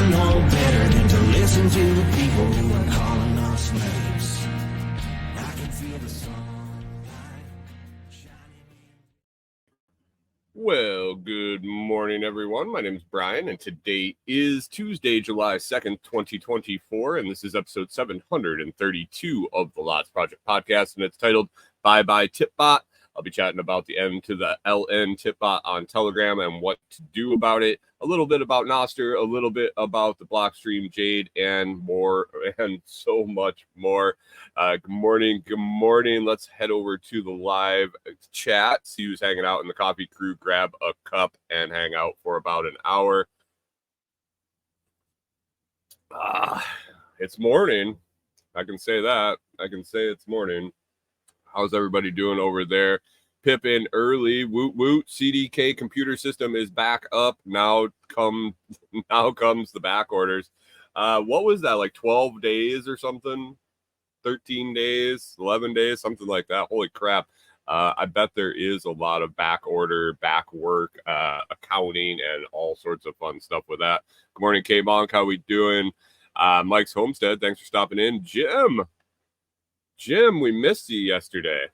I know better than to listen to the people who are calling us names. I can feel the sunlight shining. Well, good morning, everyone. My name is Brian, and today is Tuesday, July 2nd, 2024, and this is episode 732 of the Lots Project podcast, and it's titled Bye Tipbot. I'll be chatting about the M to the LN Tipbot on Telegram and what to do about it, a little bit about Noster, a little bit about the Blockstream Jade, and more, and so much more. Good morning. Let's head over to the live chat, see who's hanging out in the coffee crew, grab a cup, and hang out for about an hour. It's morning. I can say that. I can say it's morning. How's everybody doing over there? Pippin early, woot woot. CDK computer system is back up. Now comes the back orders. What was that, like 12 days or something? 13 days, 11 days, something like that. Holy crap. I bet there is a lot of back order, back work, accounting, and all sorts of fun stuff with that. Good morning, K-Bonk. How we doing? Mike's Homestead, thanks for stopping in. Jim, we missed you yesterday.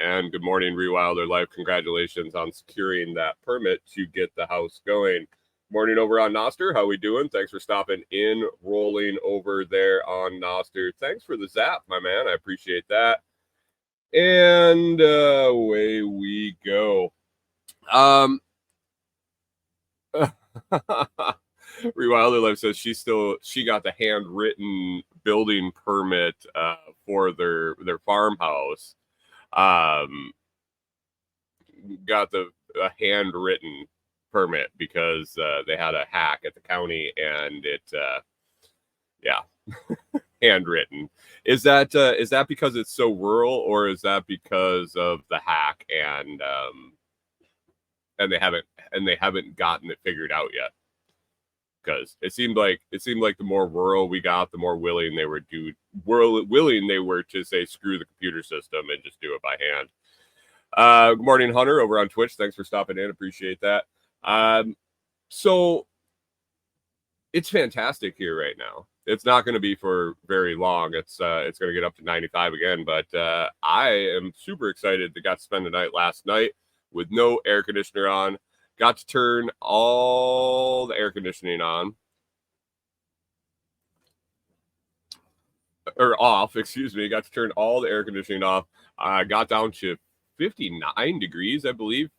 And good morning, Rewilder Life. Congratulations on securing that permit to get the house going. Morning over on Noster. How we doing? Thanks for stopping in, rolling over there on Noster. Thanks for the zap, my man. I appreciate that. And away we go. Rewilder Life says she got the handwritten building permit for their farmhouse. Got a handwritten permit because they had a hack at the county, and it handwritten. Is that because it's so rural, or is that because of the hack and they haven't gotten it figured out yet? Because it seemed like the more rural we got, the more willing they were to say screw the computer system and just do it by hand. Good morning, Hunter, over on Twitch. Thanks for stopping in. Appreciate that. So it's fantastic here right now. It's not going to be for very long. It's going to get up to 95 again, but I am super excited that got to spend the night last night with no air conditioner on. Got to turn all the air conditioning on. Or off, excuse me. Got to turn all the air conditioning off. I got down to 59 degrees, I believe.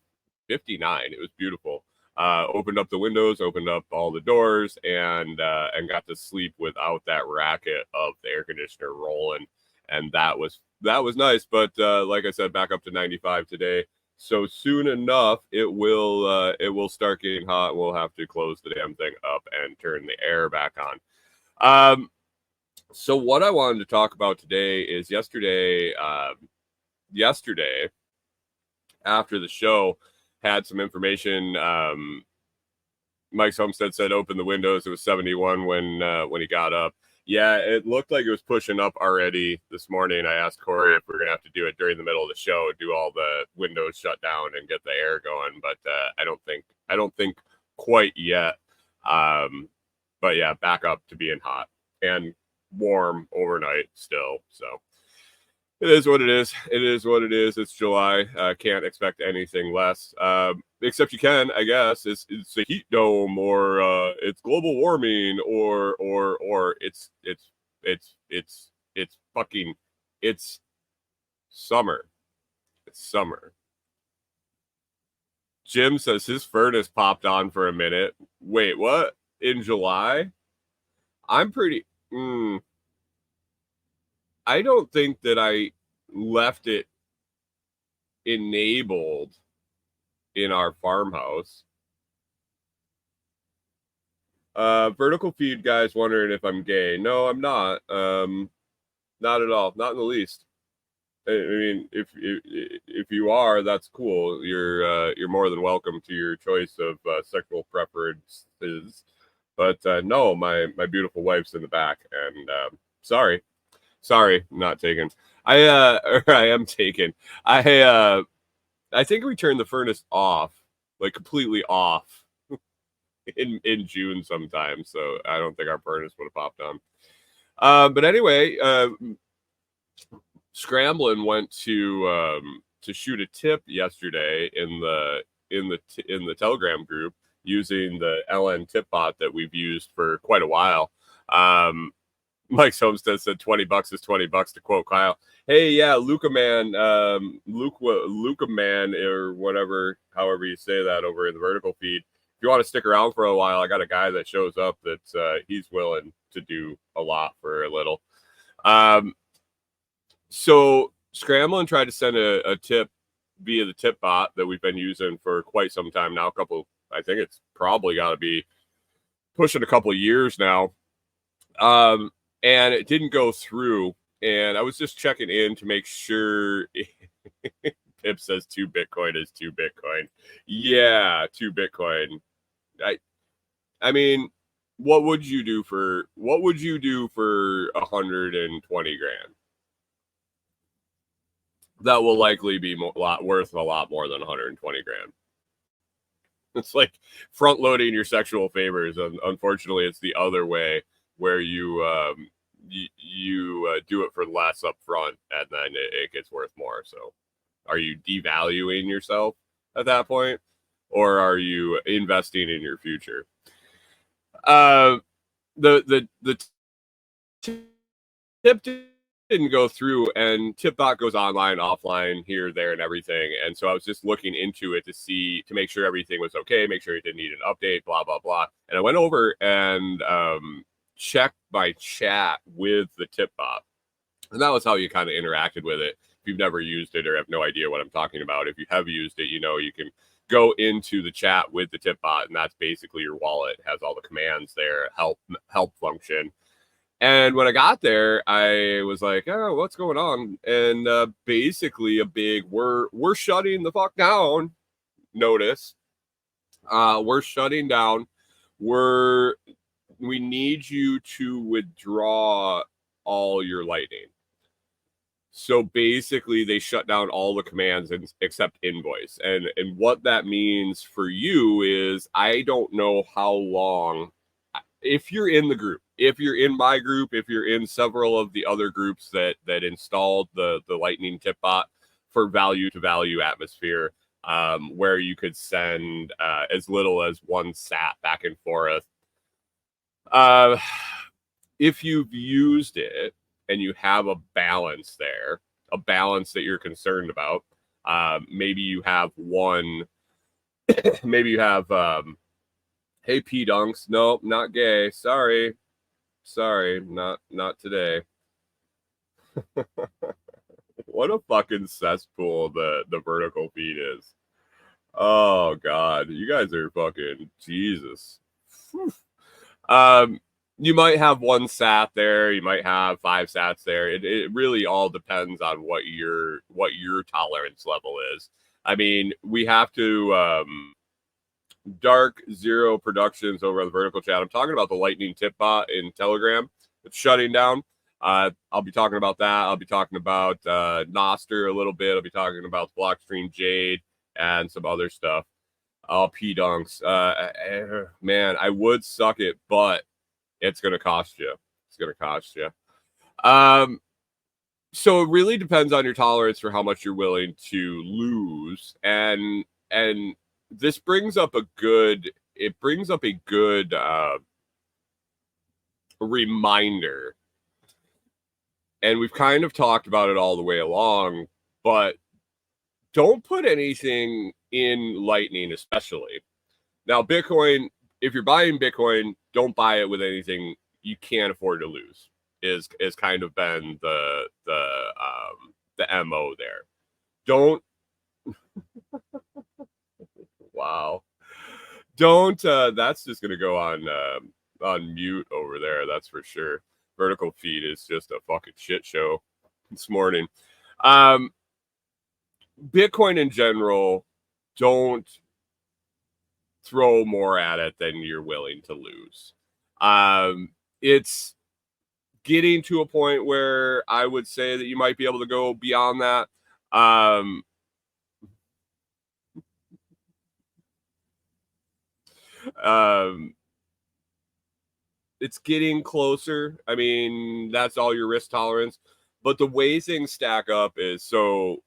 59. It was beautiful. Opened up the windows, opened up all the doors, and got to sleep without that racket of the air conditioner rolling. And that was nice. But like I said, back up to 95 today. So soon enough, it will start getting hot. We'll have to close the damn thing up and turn the air back on. So what I wanted to talk about today is yesterday after the show, had some information. Mike's Homestead said open the windows. It was 71 when he got up. Yeah, it looked like it was pushing up already this morning. I asked Corey if we're going to have to do it during the middle of the show, do all the windows shut down and get the air going. But I don't think quite yet. But yeah, back up to being hot and warm overnight still. So it is what it is. It's July. Can't expect anything less. Except you can, I guess. It's a heat dome, or it's global warming, or it's summer. It's summer. Jim says his furnace popped on for a minute. Wait, what? In July? I'm pretty. I don't think that I left it enabled in our farmhouse. Vertical feed guys wondering if I'm gay. No, I'm not. Not at all. Not in the least. I mean, if you are, that's cool. You're more than welcome to your choice of sexual preferences. But no, my beautiful wife's in the back, and sorry, not taken. I am taken. I think we turned the furnace off, like completely off. in June sometime. So I don't think our furnace would have popped on. But anyway, Scramblin went to shoot a tip yesterday in the Telegram group using the LN Tipbot that we've used for quite a while. Mike Homestead said $20 is $20 to quote Kyle. Hey, yeah, Luca Man, Luca Man, or whatever, however you say that over in the vertical feed. If you want to stick around for a while, I got a guy that shows up that he's willing to do a lot for a little. So Scramblin tried to send a tip via the tip bot that we've been using for quite some time now. I think it's probably got to be pushing a couple of years now. And it didn't go through. And I was just checking in to make sure. Pip says 2 Bitcoin is 2 Bitcoin. Yeah, 2 Bitcoin. I mean, what would you do for 120 grand? That will likely be worth a lot more than 120 grand. It's like front loading your sexual favors, and unfortunately, it's the other way where you do it for less up front, and then it gets worth more. So, are you devaluing yourself at that point, or are you investing in your future? The tip didn't go through, and Tipbot goes online, offline, here, there, and everything. And so I was just looking into it to make sure everything was okay, make sure it didn't need an update, blah, blah, blah. And I went over and checked my chat with the Tipbot. And that was how you kind of interacted with it. If you've never used it or have no idea what I'm talking about, if you have used it, you can go into the chat with the Tipbot, and that's basically your wallet. It has all the commands there, help function. And when I got there, I was like, "Oh, what's going on?" And basically, a big "we're shutting the fuck down" notice. We're shutting down. We need you to withdraw all your Lightning. So basically, they shut down all the commands except invoice. And what that means for you is, I don't know how long. If you're in the group, if you're in my group, if you're in several of the other groups that installed the Lightning Tipbot for value to value atmosphere, where you could send as little as 1 sat back and forth. If you've used it and you have a balance there, a balance that you're concerned about, maybe you have one, maybe you have, hey, P-Dunks, nope, not gay, sorry, not today. What a fucking cesspool the vertical feed is. Oh, God, you guys are fucking Jesus. You might have 1 sat there, you might have 5 sats there. It really all depends on what your tolerance level is. I mean, we have to Dark Zero Productions over on the vertical chat. I'm talking about the Lightning Tipbot in Telegram. It's shutting down. I'll be talking about that. I'll be talking about Noster a little bit. I'll be talking about Blockstream Jade and some other stuff. Oh, P-Dunks. Man, I would suck it, but it's going to cost you. It's going to cost you. So it really depends on your tolerance for how much you're willing to lose. And this brings up a good reminder. And we've kind of talked about it all the way along, but don't put anything in Lightning, especially. Now, Bitcoin, if you're buying Bitcoin, don't buy it with anything you can't afford to lose. Is kind of been the MO there. Don't wow. Don't that's just gonna go on mute over there, that's for sure. Vertical feed is just a fucking shit show this morning. Bitcoin in general, don't throw more at it than you're willing to lose. It's getting to a point where I would say that you might be able to go beyond that. It's getting closer. I mean, that's all your risk tolerance. But the way things stack up is so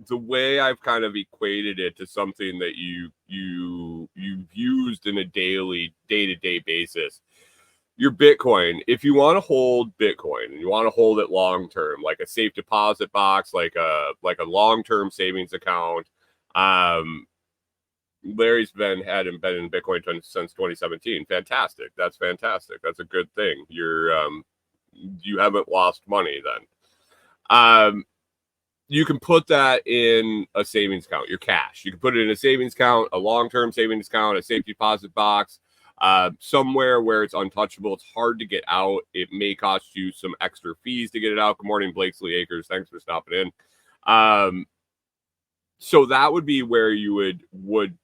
the way I've kind of equated it to something that you've used in a day-to-day basis. Your Bitcoin, if you want to hold Bitcoin and you want to hold it long term, like a safe deposit box, like a long-term savings account. Larry's hadn't been in Bitcoin since 2017. Fantastic. That's fantastic. That's a good thing. You haven't lost money then. You can put that in a savings account, your cash. You can put it in a savings account, a long-term savings account, a safe deposit box, somewhere where it's untouchable. It's hard to get out. It may cost you some extra fees to get it out. Good morning, Blakesley Acres. Thanks for stopping in. So that would be where you would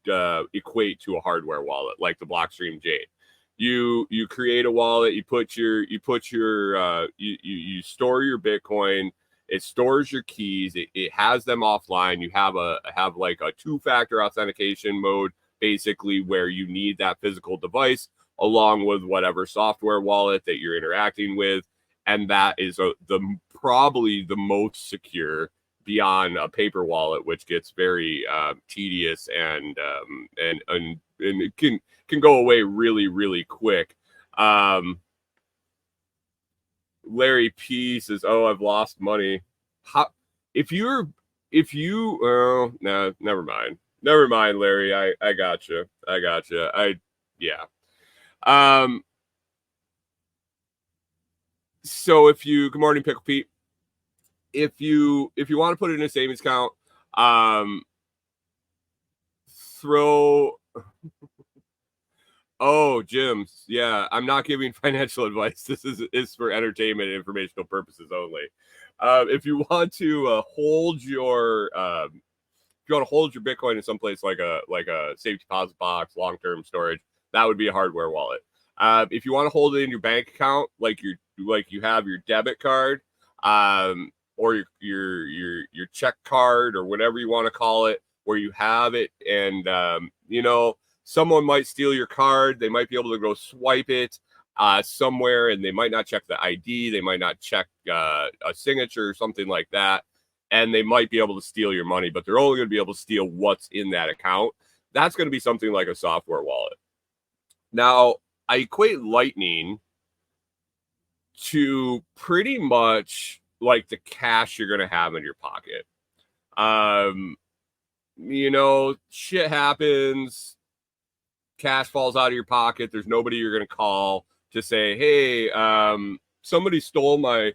equate to a hardware wallet, like the Blockstream Jade. You create a wallet. You store your Bitcoin. It stores your keys. It has them offline. You have like a two-factor authentication mode, basically, where you need that physical device along with whatever software wallet that you're interacting with, and that is probably the most secure beyond a paper wallet, which gets very tedious and it can go away really, really quick. Larry P says, "Oh, I've lost money." If you no, never mind, Larry. I got you. Yeah. So good morning, Pickle Pete. If you want to put it in a savings account, throw. Oh, Jim. Yeah, I'm not giving financial advice. This is for entertainment and informational purposes only. If you want to hold your Bitcoin in some place like a safe deposit box, long-term storage, that would be a hardware wallet. If you want to hold it in your bank account, like you have your debit card, or your check card, or whatever you want to call it, where you have it, and someone might steal your card. They might be able to go swipe it somewhere, and they might not check the ID. They might not check a signature or something like that, and they might be able to steal your money, but they're only going to be able to steal what's in that account. That's going to be something like a software wallet. Now, I equate Lightning to pretty much like the cash you're going to have in your pocket. Shit happens. Cash falls out of your pocket. There's nobody you're going to call to say, "Hey, somebody stole my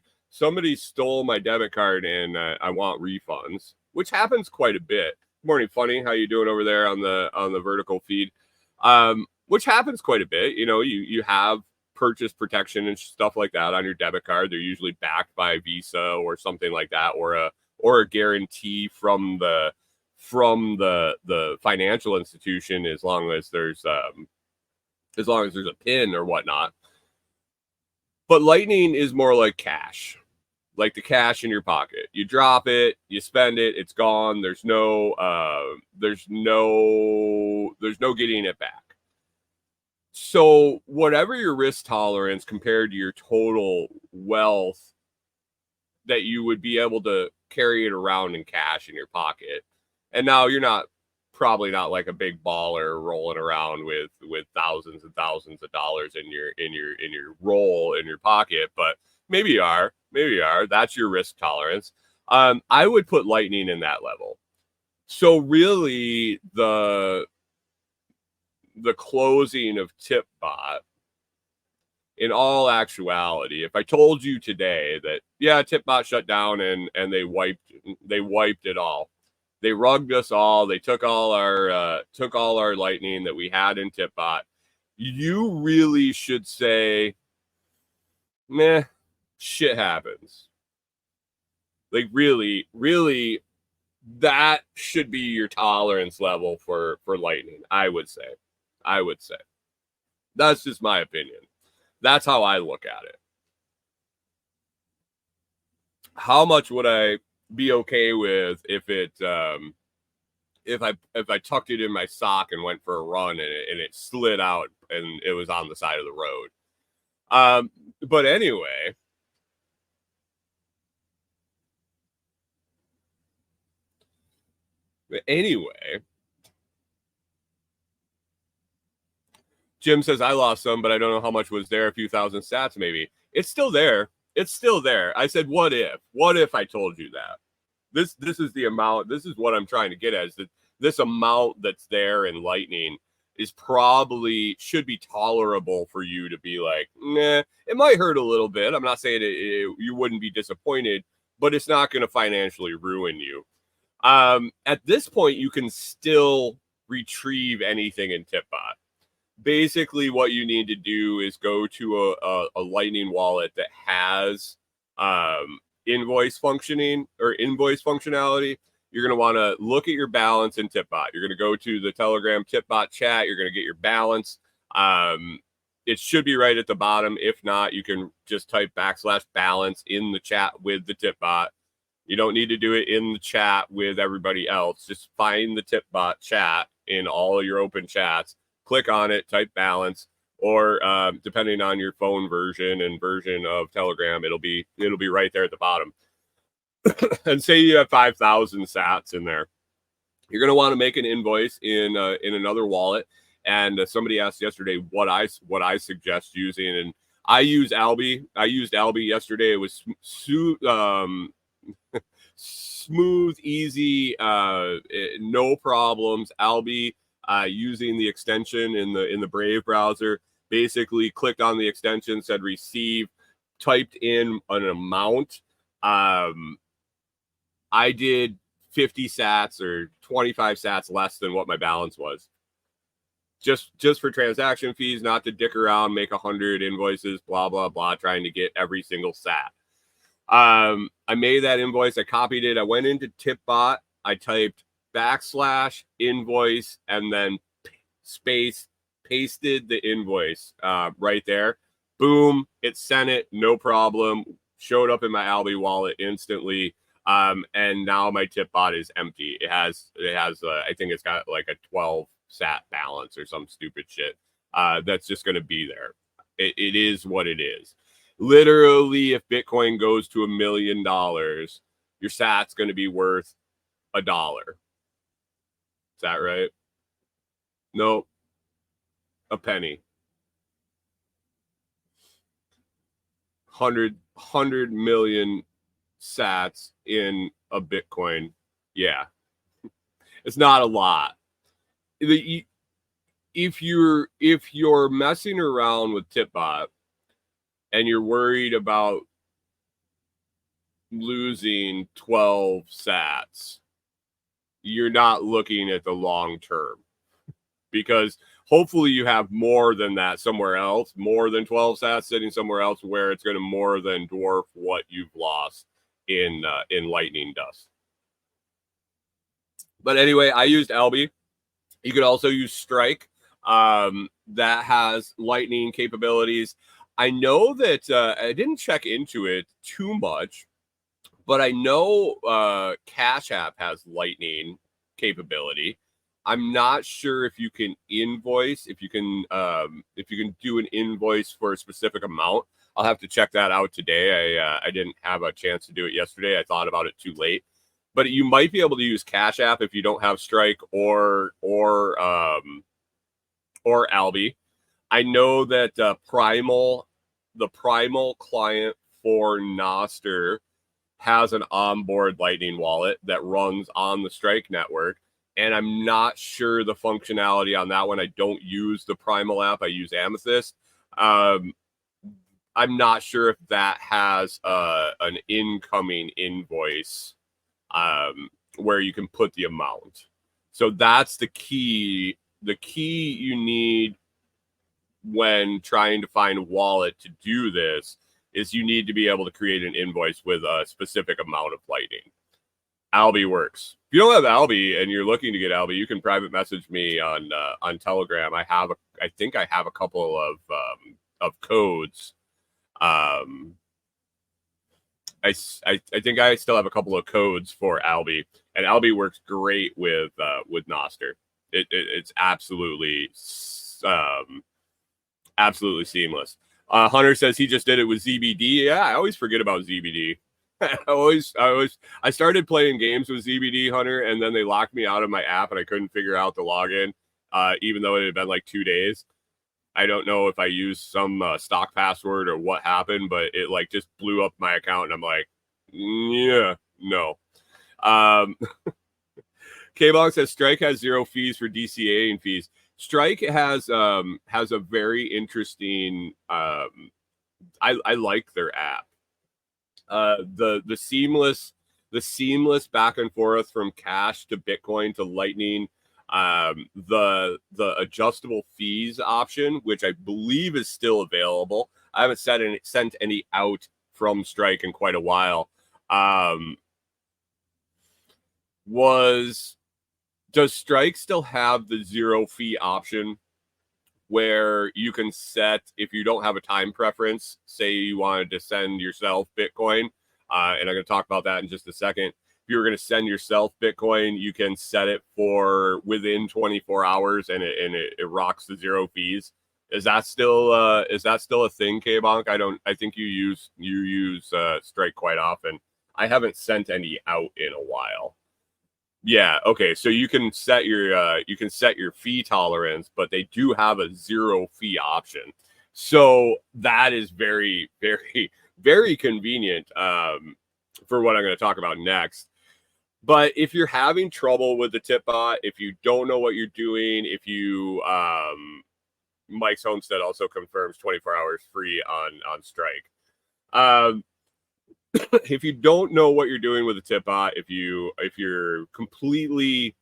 debit card and I want refunds," which happens quite a bit. Good morning, Funny. How you doing over there on the vertical feed? Which happens quite a bit. You have purchase protection and stuff like that on your debit card. They're usually backed by Visa or something like that, or a guarantee from the financial institution, as long as there's a PIN or whatnot. But Lightning is more like cash, like the cash in your pocket. You drop it, you spend it, it's gone. There's no getting it back. So whatever your risk tolerance compared to your total wealth that you would be able to carry it around in cash in your pocket. And now you're probably not like a big baller rolling around with thousands and thousands of dollars in your roll in your pocket, but maybe you are. That's your risk tolerance. I would put Lightning in that level. So really, the closing of Tipbot, in all actuality, if I told you today that Tipbot shut down and they wiped it all. They rugged us all. They took all our Lightning that we had in Tipbot. You really should say, meh, shit happens. Like really, really, that should be your tolerance level for Lightning. I would say. That's just my opinion. That's how I look at it. How much would I be okay with if if I tucked it in my sock and went for a run and it slid out and it was on the side of the road. But anyway, Jim says I lost some, but I don't know how much was there. A few thousand sats, maybe. It's still there. It's still there. I said, what if? What if I told you that? This is the amount. This is what I'm trying to get at. Is that this amount that's there in Lightning is probably should be tolerable for you to be like, nah. It might hurt a little bit. I'm not saying you wouldn't be disappointed, but it's not going to financially ruin you. At this point, you can still retrieve anything in Tipbot. Basically, what you need to do is go to a Lightning wallet that has invoice functioning or invoice functionality. You're going to want to look at your balance in Tipbot. You're going to go to the Telegram Tipbot chat. You're going to get your balance. It should be right at the bottom. If not, you can just type /balance in the chat with the Tipbot. You don't need to do it in the chat with everybody else. Just find the Tipbot chat in all of your open chats. Click on it, type balance, or depending on your phone version and version of Telegram, it'll be right there at the bottom. And say you have 5,000 sats in there, you're going to want to make an invoice in another wallet. And somebody asked yesterday what I suggest using, and I use Alby. I used Alby yesterday. It was smooth, easy, no problems. Alby. Using the extension in the Brave browser, basically clicked on the extension, said receive, typed in an amount. I did 50 sats or 25 sats less than what my balance was. Just for transaction fees, not to dick around, make 100 invoices, blah, blah, blah, trying to get every single sat. I made that invoice. I copied it. I went into Tipbot. I typed /invoice and then space, pasted the invoice right there. Boom, it sent it, no problem. Showed up in my Alby wallet instantly. And now my Tipbot is empty. It has I think it's got like a 12 sat balance or some stupid shit. That's just going to be there. It is what it is. Literally, if Bitcoin goes to $1 million, your sat's going to be worth $1. Is that right? Nope. A penny. 100 million sats in a Bitcoin. Yeah. It's not a lot. If you're messing around with Tipbot and you're worried about losing 12 sats, you're not looking at the long term, because hopefully you have more than that somewhere else, more than 12 sats sitting somewhere else where it's going to more than dwarf what you've lost in Lightning Dust. But anyway, I used Alby. You could also use Strike. That has Lightning capabilities. I know that I didn't check into it too much, but I know Cash App has Lightning capability. I'm not sure if you can invoice, if you can do an invoice for a specific amount. I'll have to check that out today. I didn't have a chance to do it yesterday. I thought about it too late. But you might be able to use Cash App if you don't have Strike or Alby. I know that the Primal client for Nostr has an onboard Lightning wallet that runs on the Strike network, and I'm not sure the functionality on that one. I don't use the Primal app. I use Amethyst. I'm not sure if that has an incoming invoice where you can put the amount. So that's the key. The key you need when trying to find a wallet to do this is you need to be able to create an invoice with a specific amount of Lightning. Alby works. If you don't have Alby and you're looking to get Alby, you can private message me on Telegram. I think I have a couple of codes I think I still have a couple of codes for Alby, and Alby works great with Noster. It's absolutely absolutely seamless. Hunter says he just did it with ZBD. Yeah, I always forget about ZBD. I started playing games with ZBD, Hunter, and then they locked me out of my app, and I couldn't figure out the login, even though it had been like 2 days. I don't know if I used some stock password or what happened, but it like just blew up my account, and I'm like, yeah, no. K-Bong says Strike has 0 fees for DCA and fees. Strike has a very interesting. I like their app. The seamless back and forth from cash to Bitcoin to Lightning. The adjustable fees option, which I believe is still available. I haven't sent any out from Strike in quite a while. Does Strike still have the 0 fee option where you can set, if you don't have a time preference, say you wanted to send yourself Bitcoin, and I'm going to talk about that in just a second. If you were going to send yourself Bitcoin, you can set it for within 24 hours, and it rocks the 0 fees. Is that still a thing, K-Bonk? I think you use Strike quite often. I haven't sent any out in a while. Yeah, okay. So you can set your fee tolerance, but they do have a 0 fee option. So that is very, very, very convenient for what I'm going to talk about next. But if you're having trouble with the Tipbot, if you don't know what you're doing, if you Mike's Homestead also confirms 24 hours free on Strike. If you don't know what you're doing with a Tipbot, if you're completely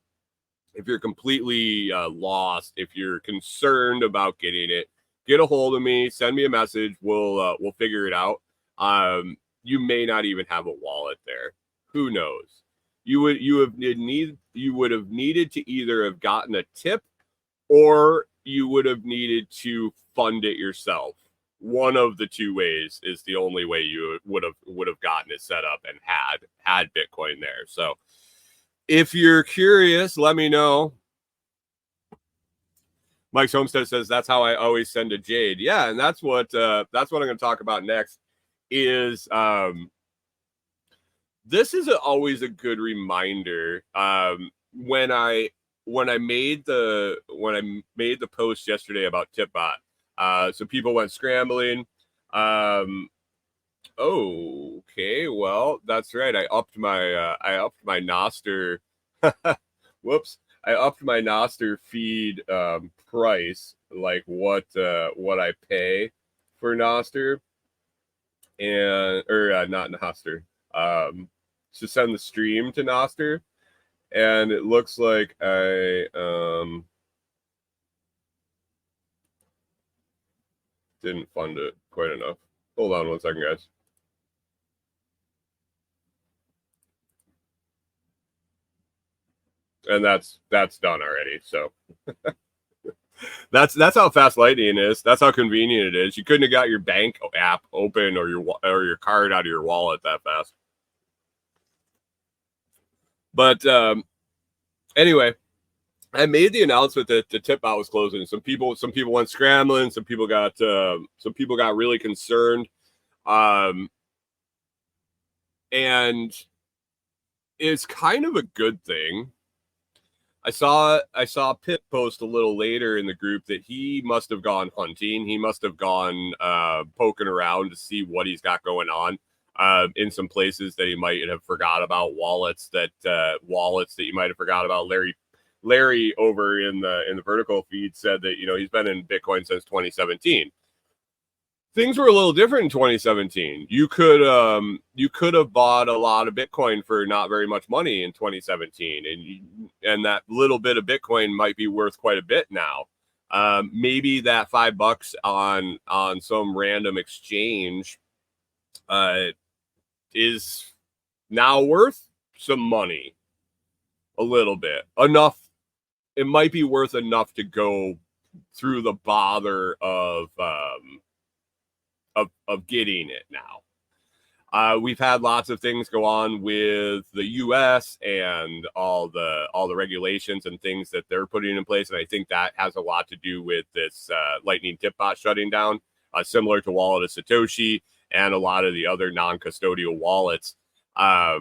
lost, if you're concerned about getting it, get a hold of me, send me a message. We'll figure it out. You may not even have a wallet there. Who knows? You would have needed to either have gotten a tip, or you would have needed to fund it yourself. One of the 2 ways is the only way you would have gotten it set up and had Bitcoin there. So if you're curious, let me know. Mike's Homestead says that's how I always send to Jade. Yeah, and that's what I'm going to talk about next. Is this is always a good reminder. When I made the post yesterday about Tipbot. So people went scrambling. Okay, well, that's right. I upped my Noster. Whoops. I upped my Noster feed price, like what I pay for Noster, and not Noster. To send the stream to Noster, and it looks like I didn't fund it quite enough. Hold on 1 second, guys. And that's done already. So that's how fast Lightning is. That's how convenient it is. You couldn't have got your bank app open or your card out of your wallet that fast. But anyway, I made the announcement that the Tipbot was closing. Some people went scrambling. Some people got really concerned, and it's kind of a good thing. I saw Pip post a little later in the group that he must have gone hunting. He must have gone poking around to see what he's got going on in some places that he might have forgot about, wallets that you might have forgot about. Larry over in the vertical feed said that he's been in Bitcoin since 2017. Things were a little different in 2017. You could have bought a lot of Bitcoin for not very much money in 2017, and that little bit of Bitcoin might be worth quite a bit now. Maybe that $5 on some random exchange is now worth some money, a little bit, enough. It might be worth enough to go through the bother of getting it now. We've had lots of things go on with the U.S. and all the regulations and things that they're putting in place, and I think that has a lot to do with this Lightning Tipbot shutting down, similar to Wallet of Satoshi and a lot of the other non-custodial wallets. I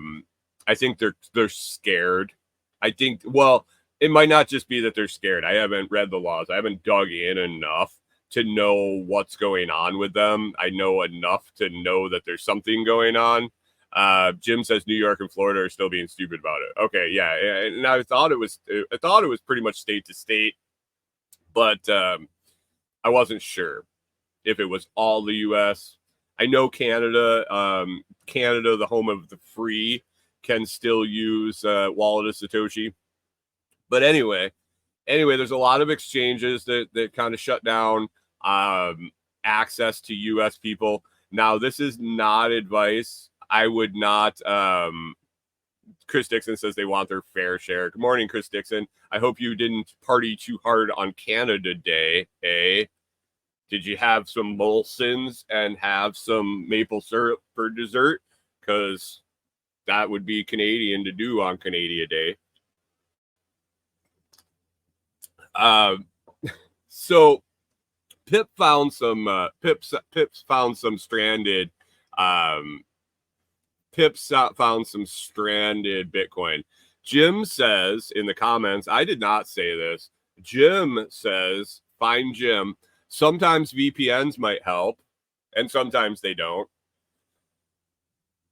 think they're scared. I think, well, it might not just be that they're scared. I haven't read the laws. I haven't dug in enough to know what's going on with them. I know enough to know that there's something going on. Jim says New York and Florida are still being stupid about it. Okay, yeah, and I thought it was pretty much state to state, but I wasn't sure if it was all the U.S. I know Canada, Canada, the home of the free, can still use Wallet of Satoshi. But anyway, there's a lot of exchanges that kind of shut down access to U.S. people. Now, this is not advice. I would not. Chris Dixon says they want their fair share. Good morning, Chris Dixon. I hope you didn't party too hard on Canada Day, eh? Did you have some Molsons and have some maple syrup for dessert? Because that would be Canadian to do on Canada Day. So Pip found some Pips found some stranded Pips found some stranded Bitcoin. Jim says in the comments, I did not say this. Jim says, find Jim. Sometimes VPNs might help, and sometimes they don't.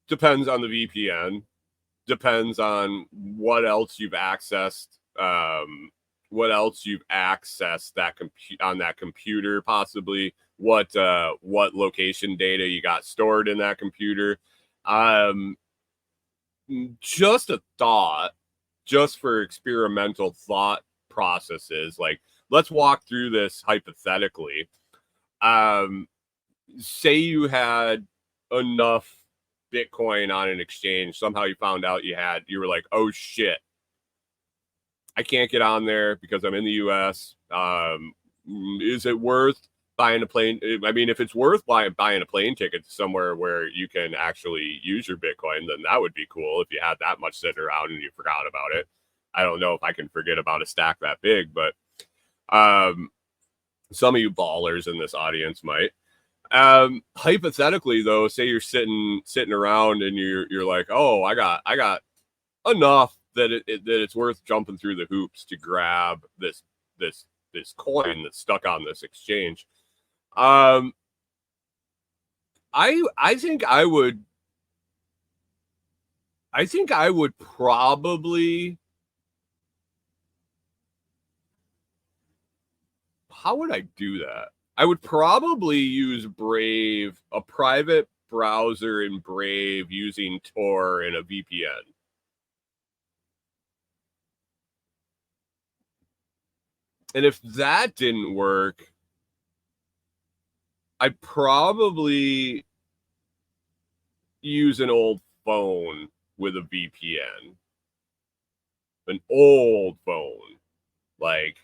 Depends on the VPN. Depends on what else you've accessed. What else you've accessed on that computer, possibly what location data you got stored in that computer. Just a thought, just for experimental thought processes. Like, let's walk through this hypothetically. Say you had enough Bitcoin on an exchange. Somehow you found out you were like, oh shit, I can't get on there because I'm in the U.S. Is it worth buying a plane? I mean, if it's worth buying a plane ticket to somewhere where you can actually use your Bitcoin, then that would be cool if you had that much sitting around and you forgot about it. I don't know if I can forget about a stack that big, but some of you ballers in this audience might. Hypothetically, though, say you're sitting around and you're like, oh, I got enough that it's worth jumping through the hoops to grab this coin that's stuck on this exchange. I think I would probably. How would I do that? I would probably use Brave, a private browser in Brave using Tor and a VPN. And if that didn't work, I'd probably use an old phone with a VPN. An old phone. Like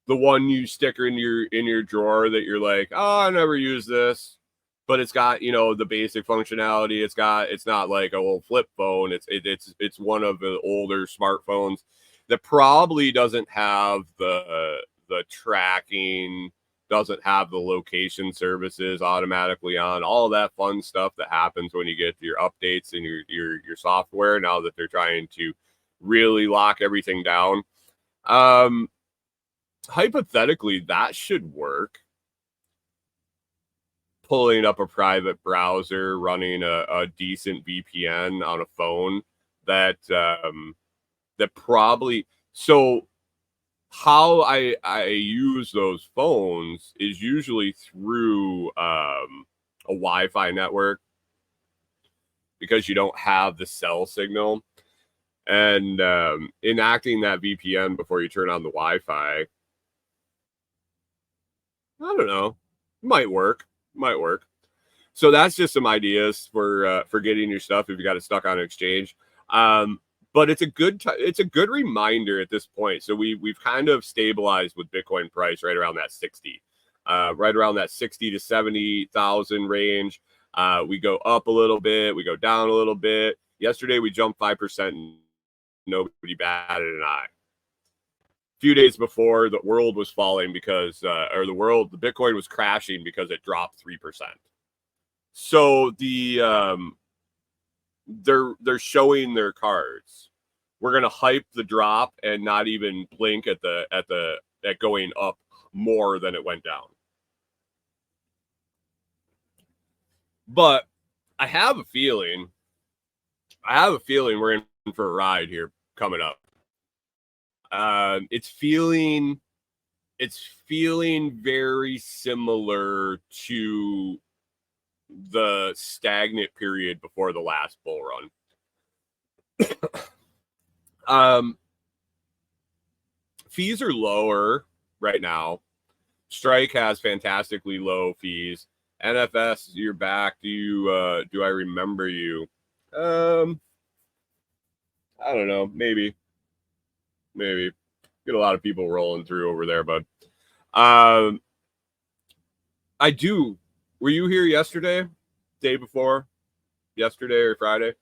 the one you stick in your drawer that you're like, oh, I never use this, but it's got, the basic functionality. It's not like a old flip phone. It's one of the older smartphones that probably doesn't have the tracking, doesn't have the location services automatically on, all that fun stuff that happens when you get your updates and your software, now that they're trying to really lock everything down. Hypothetically, that should work. Pulling up a private browser, running a decent VPN on a phone that probably. So how I use those phones is usually through a Wi-Fi network, because you don't have the cell signal, and enacting that VPN before you turn on the Wi-Fi, I don't know, might work. So that's just some ideas for getting your stuff if you got it stuck on an exchange. But it's a good reminder at this point. So we've kind of stabilized with Bitcoin price right around that 60 to 70,000 range. We go up a little bit, we go down a little bit. Yesterday we jumped 5%, and nobody batted an eye. A few days before, the world was falling because, the Bitcoin was crashing because it dropped 3%. So they're showing their cards. We're gonna hype the drop and not even blink at going up more than it went down. But I have a feeling we're in for a ride here coming up. It's feeling very similar to the stagnant period before the last bull run. Fees are lower right now. Strike has fantastically low fees. NFS, you're back. Do I remember you? I don't know. Maybe. Get a lot of people rolling through over there, bud. I do. Were you here yesterday? Day before? Yesterday or Friday?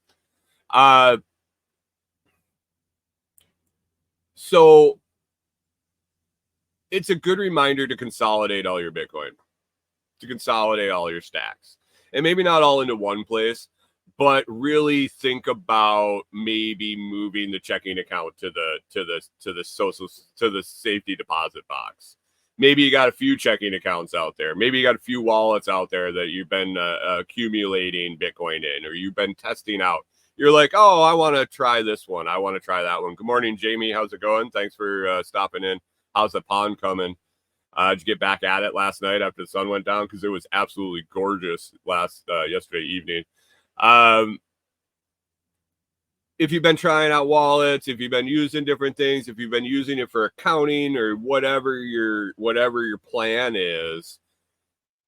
So it's a good reminder to consolidate all your Bitcoin, to consolidate all your stacks, and maybe not all into one place, but really think about maybe moving the checking account to the safety deposit box. Maybe you got a few checking accounts out there. Maybe you got a few wallets out there that you've been accumulating Bitcoin in, or you've been testing out. You're like, oh, I want to try this one. I want to try that one. Good morning, Jamie. How's it going? Thanks for stopping in. How's the pond coming? Did you get back at it last night after the sun went down? Because it was absolutely gorgeous yesterday evening. If you've been trying out wallets, if you've been using different things, if you've been using it for accounting or whatever your plan is,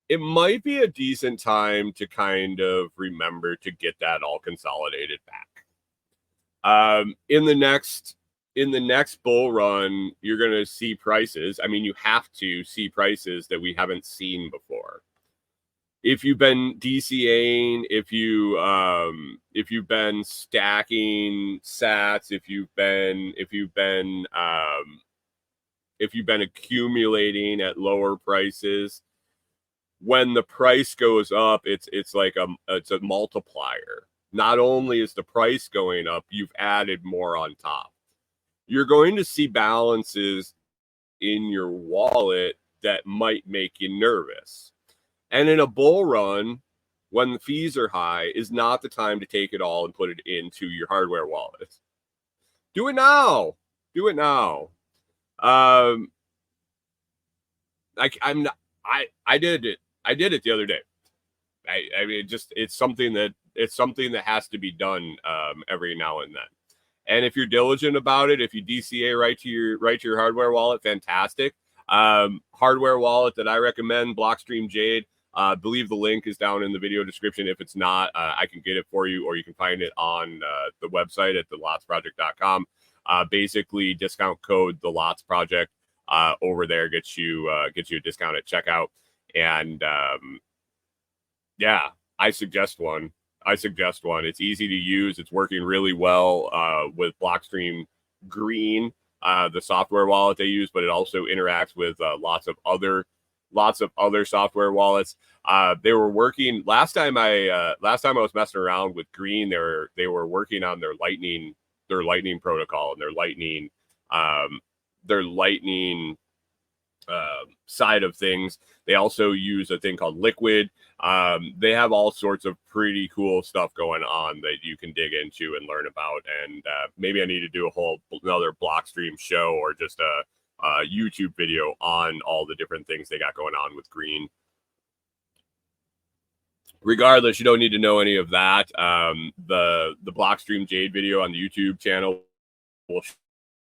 it might be a decent time to kind of remember to get that all consolidated back. In the next bull run, you're going to see prices. I mean, you have to see prices that we haven't seen before. If you've been DCAing, if you've been stacking sats, if you've been accumulating at lower prices, when the price goes up, it's like a multiplier. Not only is the price going up, you've added more on top. You're going to see balances in your wallet that might make you nervous. And in a bull run, when the fees are high, is not the time to take it all and put it into your hardware wallet. Do it now. I did it. I did it the other day. I mean, it's something that has to be done every now and then. And if you're diligent about it, if you DCA right to your hardware wallet, fantastic. Hardware wallet that I recommend, Blockstream Jade. I believe the link is down in the video description. If it's not, I can get it for you, or you can find it on the website at thelotsproject.com. Basically, discount code the Lots Project over there gets you a discount at checkout. And yeah, I suggest one. It's easy to use. It's working really well with Blockstream Green, the software wallet they use, but it also interacts with lots of other software wallets. They were working last time I was messing around with Green. They were working on their Lightning protocol and their Lightning side of things. They also use a thing called Liquid. They have all sorts of pretty cool stuff going on that you can dig into and learn about. And maybe I need to do another Blockstream show, or just a YouTube video on all the different things they got going on with Green. Regardless, you don't need to know any of that. The Blockstream Jade video on the YouTube channel will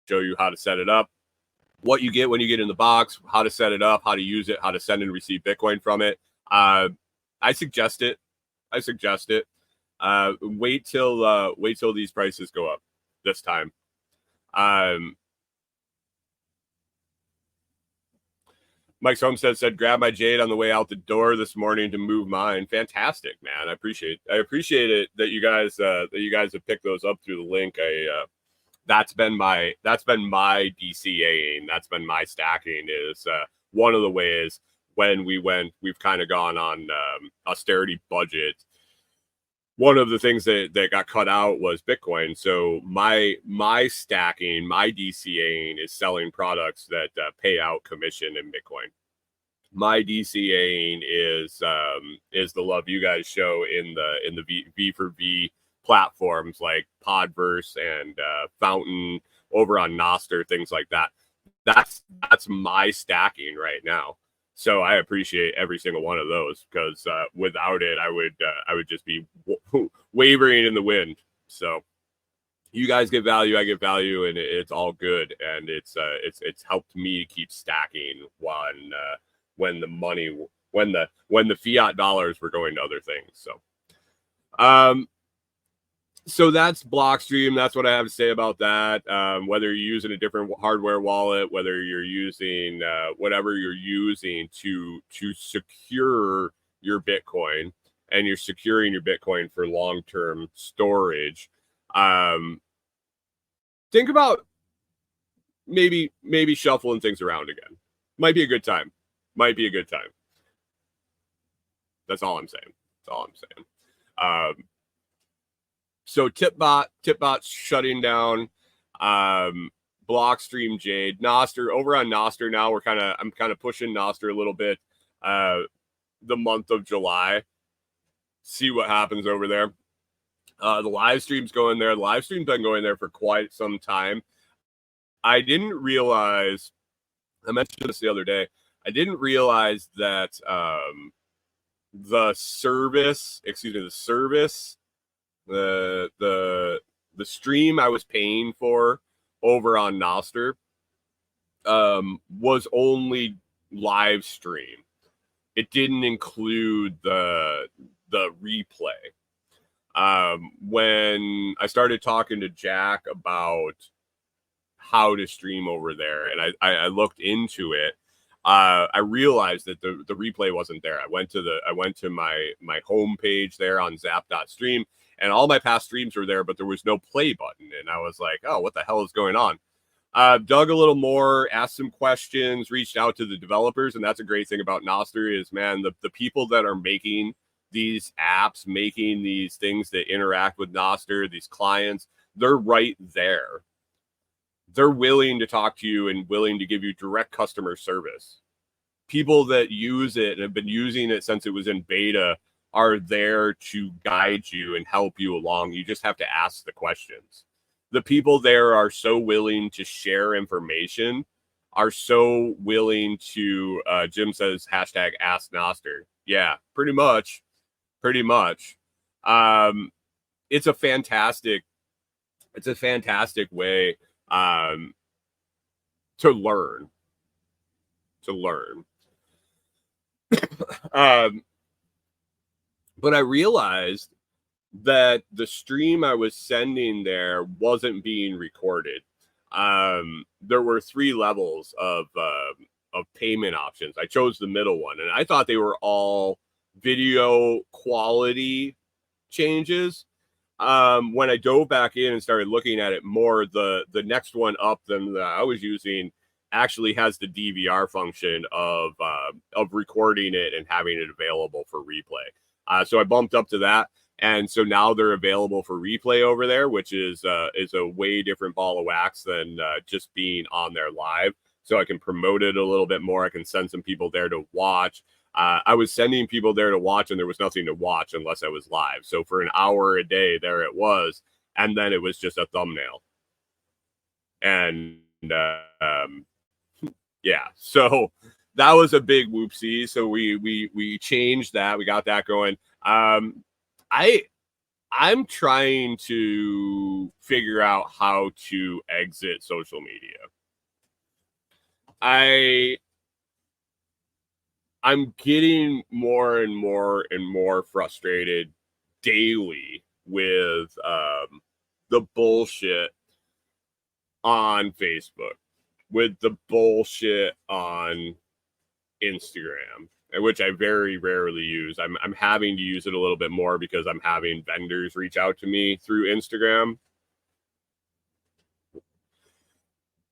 show you how to set it up, what you get when you get in the box, how to set it up, how to use it, how to send and receive Bitcoin from it. I suggest it. Wait till these prices go up this time. Mike Homestead said, grab my jade on the way out the door this morning to move mine. Fantastic, man. I appreciate it that you guys have picked those up through the link. That's been my DCAing. That's been my stacking is one of the ways when we've kind of gone on austerity budget. One of the things that got cut out was Bitcoin. So my stacking, my DCAing is selling products that pay out commission in Bitcoin. My DCAing is the love you guys show in the V for V platforms like Podverse and Fountain over on Nostr, things like that. That's my stacking right now. So I appreciate every single one of those because without it, I would just be wavering in the wind. So you guys get value, I get value, and it's all good. And it's helped me keep stacking when the fiat dollars were going to other things. So that's Blockstream. That's what I have to say about that. Whether you're using a different hardware wallet, whether you're using whatever you're using to secure your Bitcoin, and you're securing your Bitcoin for long-term storage, think about maybe shuffling things around again. Might be a good time. That's all I'm saying. So Tipbot's shutting down. Blockstream Jade, Nostr over on Nostr now. I'm kind of pushing Nostr a little bit. The month of July, see what happens over there. The live stream's going there. The live stream's been going there for quite some time. I didn't realize. I mentioned this the other day. I didn't realize that the stream I was paying for over on Nostr was only live stream. It didn't include the replay. When I started talking to Jack about how to stream over there, and I looked into it, I realized that the replay wasn't there. I went to my home page there on zap.stream, and all my past streams were there, but there was no play button. And I was like, oh, what the hell is going on? Dug a little more, asked some questions, reached out to the developers. And that's a great thing about Nostr is, man, the people that are making these apps, making these things that interact with Nostr, these clients, they're right there. They're willing to talk to you and willing to give you direct customer service. People that use it and have been using it since it was in beta are there to guide you and help you along. You just have to ask the questions. The people there are so willing to share information, are so willing to, Jim says, hashtag ask Nostr. Yeah, pretty much. It's a fantastic way to learn. But I realized that the stream I was sending there wasn't being recorded. There were 3 levels of payment options. I chose the middle one, and I thought they were all video quality changes. When I dove back in and started looking at it more, the next one up than I was using actually has the DVR function of recording it and having it available for replay. So I bumped up to that, and so now they're available for replay over there, which is a way different ball of wax than just being on there live. So I can promote it a little bit more. I can send some people there to watch. I was sending people there to watch, and there was nothing to watch unless I was live. So for an hour a day, there it was, and then it was just a thumbnail. And yeah, so that was a big whoopsie. So we changed that. We got that going. I'm trying to figure out how to exit social media. I'm getting more and more frustrated daily with the bullshit on Facebook, with the bullshit on Instagram, which I very rarely use. I'm having to use it a little bit more because I'm having vendors reach out to me through Instagram.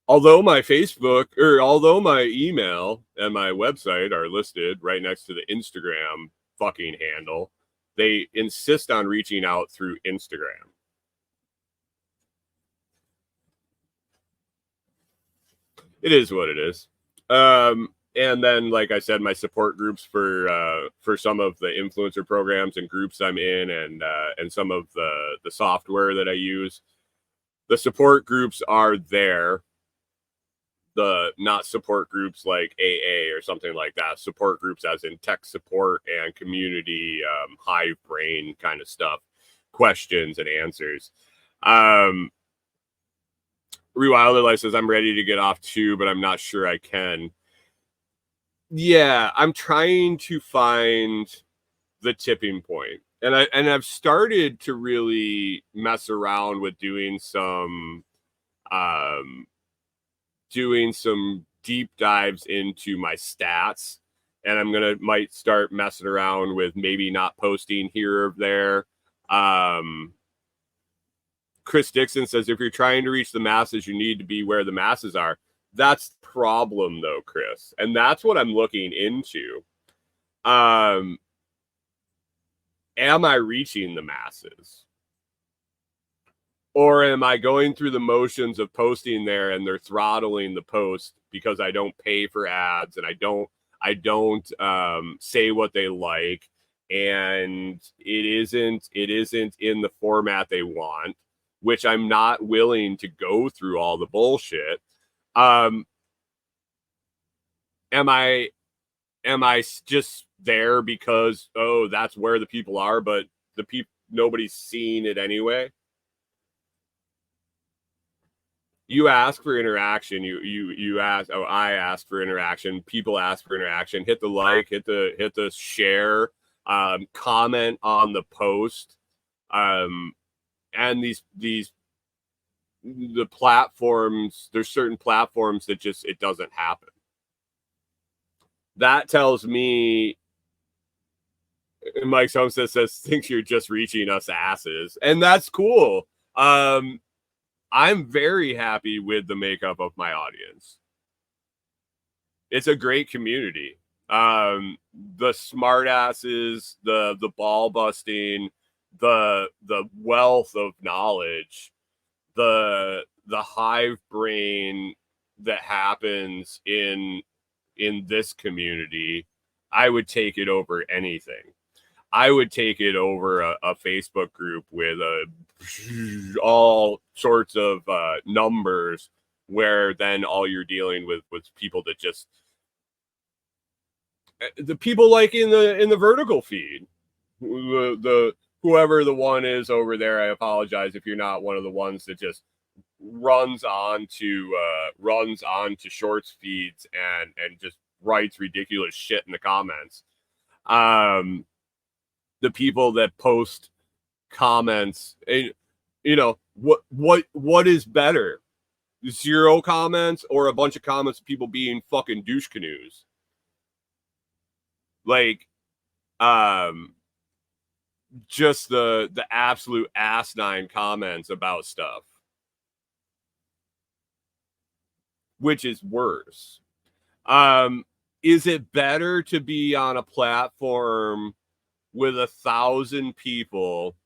Although my email and my website are listed right next to the Instagram fucking handle, they insist on reaching out through Instagram. It is what it is. And then, like I said, my support groups for some of the influencer programs and groups I'm in, and some of the software that I use. The support groups are there. The not support groups like AA or something like that. Support groups as in tech support and community, hive brain kind of stuff, questions and answers. Rewilder Life says, I'm ready to get off too, but I'm not sure I can. Yeah, I'm trying to find the tipping point. And I've started to really mess around with doing some deep dives into my stats, and might start messing around with maybe not posting here or there. Chris Dixon says, if you're trying to reach the masses, you need to be where the masses are. That's the problem though, Chris, and that's what I'm looking into. Am I reaching the masses? Or am I going through the motions of posting there and they're throttling the post because I don't pay for ads and I don't say what they like, and it isn't in the format they want, which I'm not willing to go through all the bullshit. Am I just there because, oh, that's where the people are, but nobody's seeing it anyway? You ask for interaction. You ask. Oh, I ask for interaction. People ask for interaction. Hit the like. Hit the share. Comment on the post. And the platforms. There's certain platforms that just it doesn't happen. That tells me. Mike Homestead says thinks you're just reaching us asses, and that's cool. I'm very happy with the makeup of my audience. It's a great community. The smart asses, the ball busting, the wealth of knowledge, the hive brain that happens in this community, I would take it over anything. I would take it over a Facebook group with all sorts of numbers, where then all you're dealing with people that just the people like in the vertical feed, the whoever the one is over there. I apologize if you're not one of the ones that just runs on to shorts feeds and just writes ridiculous shit in the comments. The people that post comments, and what is better, 0 comments or a bunch of comments of people being fucking douche canoes? Like, just the absolute asinine comments about stuff. Which is worse? Is it better to be on a platform with 1,000 people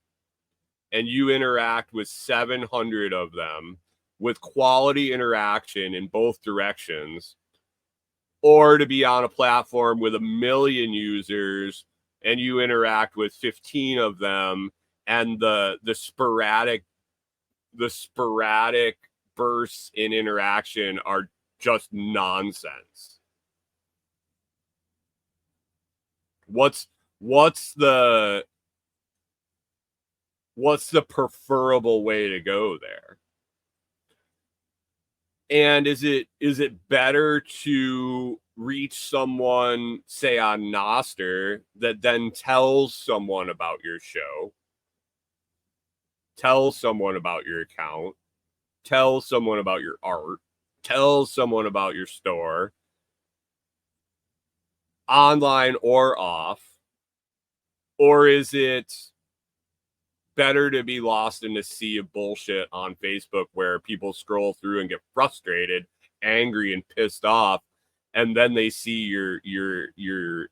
and you interact with 700 of them with quality interaction in both directions, or to be on a platform with 1 million users and you interact with 15 of them, and the sporadic bursts in interaction are just nonsense? What's the preferable way to go there? And is it better to reach someone, say on Nostr, that then tells someone about your show, tells someone about your account, tells someone about your art, tells someone about your store, online or off? Or is it better to be lost in a sea of bullshit on Facebook where people scroll through and get frustrated, angry, and pissed off, and then they see your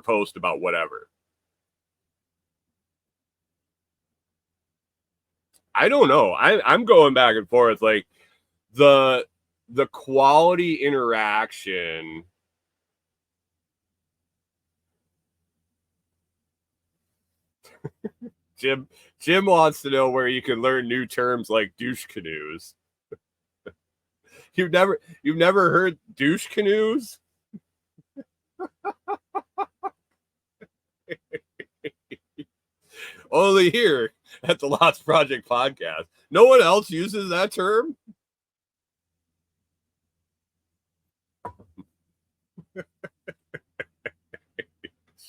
post about whatever? I don't know. I'm going back and forth. Like the quality interaction. Jim wants to know where you can learn new terms like douche canoes. You've never heard douche canoes? Only here at the Lost Project podcast. No one else uses that term?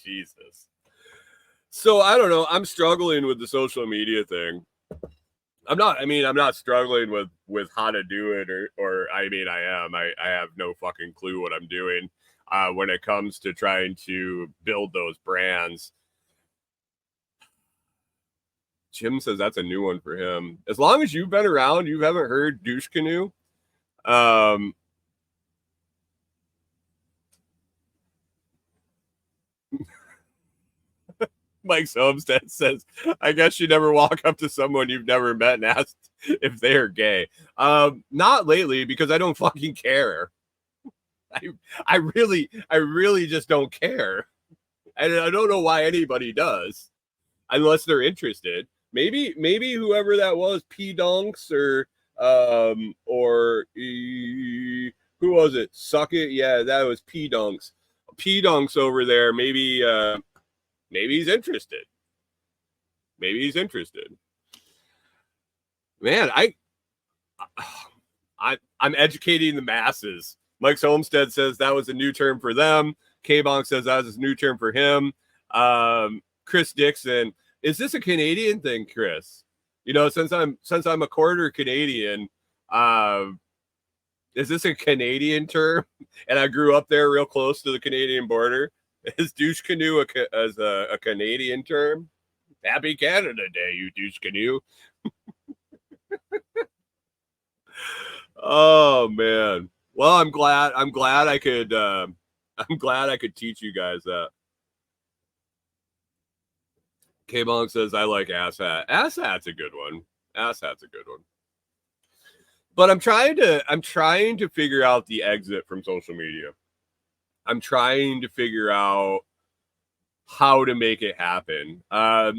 Jesus. So I don't know. I'm struggling with the social media thing. I'm not struggling with how to do it or I mean I am. I have no fucking clue what I'm doing when it comes to trying to build those brands. Jim says that's a new one for him. As long as you've been around, you haven't heard douche canoe. Mike Homestead says, I guess you never walk up to someone you've never met and ask if they are gay. Not lately, because I don't fucking care. I really just don't care. And I don't know why anybody does, unless they're interested. Maybe whoever that was, P Dunks or who was it? Suck it. Yeah, that was P Dunks. P Dunks over there. Maybe he's interested. Man, I'm educating the masses. Mike Homestead says that was a new term for them. K-Bonk says that was a new term for him. Chris Dixon, is this a Canadian thing, Chris? You know, since I'm a quarter Canadian, is this a Canadian term? And I grew up there real close to the Canadian border. Is douche canoe a Canadian term? Happy Canada Day, you douche canoe. Oh man. Well, I'm glad I could teach you guys that. K-Bonk says I like asshat. Asshat's a good one. But I'm trying to figure out the exit from social media. I'm trying to figure out how to make it happen.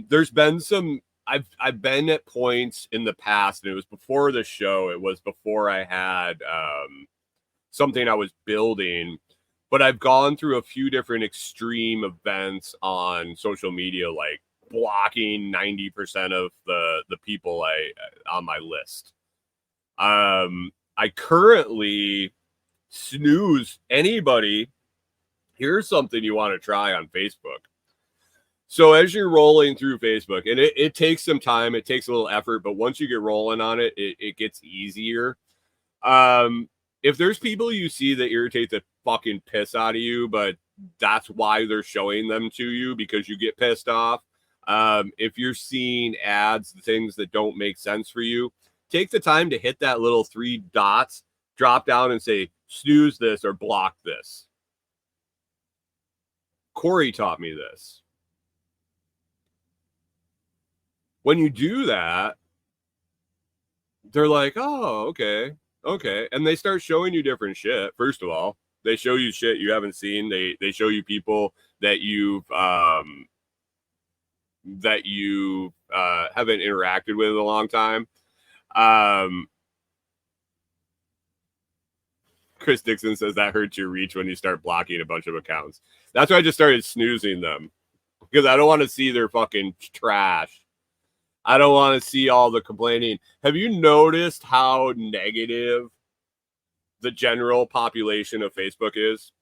There's been some. I've been at points in the past, and it was before the show. It was before I had something I was building, but I've gone through a few different extreme events on social media, like blocking 90% of the people on my list. I currently snooze anybody. Here's something you want to try on Facebook. So as you're rolling through Facebook, and it takes some time, it takes a little effort, but once you get rolling on it, it gets easier. If there's people you see that irritate the fucking piss out of you, but that's why they're showing them to you because you get pissed off. If you're seeing ads, things that don't make sense for you, take the time to hit that little 3 dots, drop down and say, snooze this or block this. Corey taught me this. When you do that, they're like, oh, okay. And they start showing you different shit. First of all, they show you shit you haven't seen. They show you people that you haven't interacted with in a long time. Chris Dixon says that hurts your reach when you start blocking a bunch of accounts. That's why I just started snoozing them, because I don't want to see their fucking trash. I don't want to see all the complaining. Have you noticed how negative the general population of Facebook is?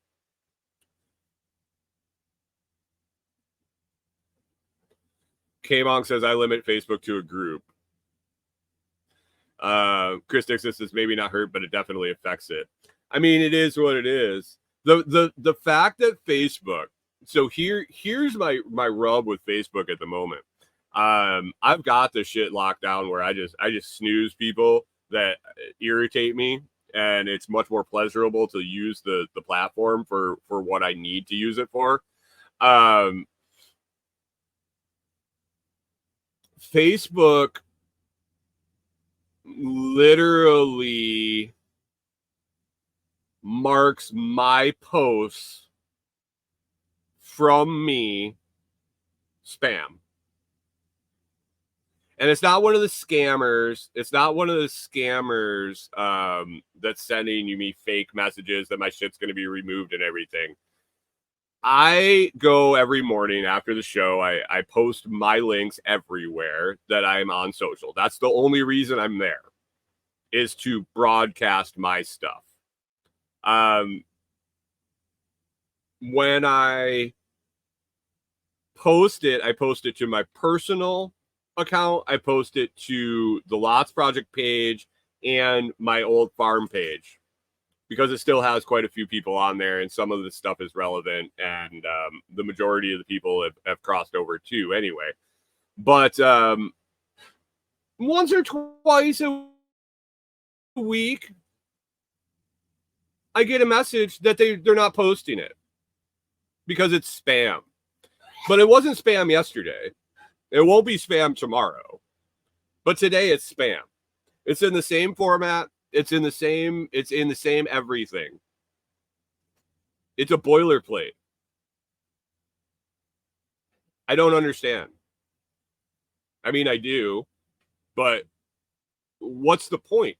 K-Monk says I limit Facebook to a group. Chris Dixon says maybe not hurt, but it definitely affects it. I mean, it is what it is. The fact that Facebook, so here's my rub with Facebook at the moment. I've got the shit locked down where I just snooze people that irritate me, and it's much more pleasurable to use the platform for what I need to use it for. Facebook literally marks my posts from me spam. And it's not one of the scammers. It's not one of the scammers that's sending me fake messages that my shit's going to be removed and everything. I go every morning after the show. I post my links everywhere that I'm on social. That's the only reason I'm there, is to broadcast my stuff. When I post it to my personal account. I post it to the Lots Project page and my old farm page, because it still has quite a few people on there, and some of the stuff is relevant, and the majority of the people have crossed over too anyway. But once or twice a week, I get a message that they're not posting it because it's spam. But it wasn't spam yesterday. It won't be spam tomorrow. But today it's spam. It's in the same format. It's in the same everything. It's a boilerplate. I don't understand. I mean, I do, but what's the point?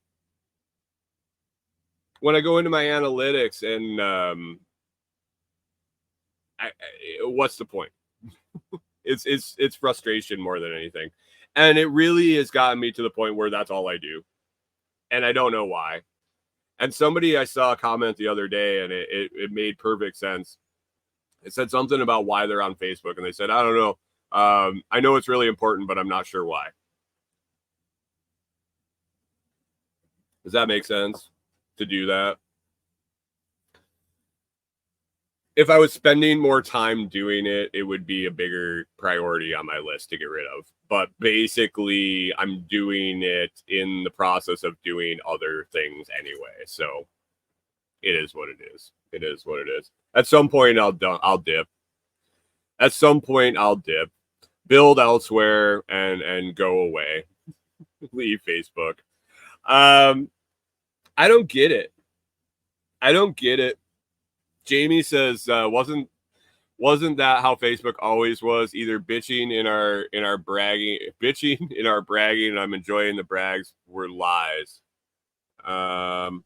When I go into my analytics and what's the point? It's frustration more than anything. And it really has gotten me to the point where that's all I do. And I don't know why. And somebody, I saw a comment the other day, and it made perfect sense. It said something about why they're on Facebook, and they said, I don't know. I know it's really important, but I'm not sure why. Does that make sense to do that? If I was spending more time doing it, it would be a bigger priority on my list to get rid of. But basically, I'm doing it in the process of doing other things anyway. So it is what it is. It is what it is. At some point, I'll dip. At some point, I'll dip, build elsewhere, and go away. Leave Facebook. I don't get it. I don't get it. Jamie says, wasn't that how Facebook always was? Either bitching in our bragging, and I'm enjoying the brags, were lies. Oh.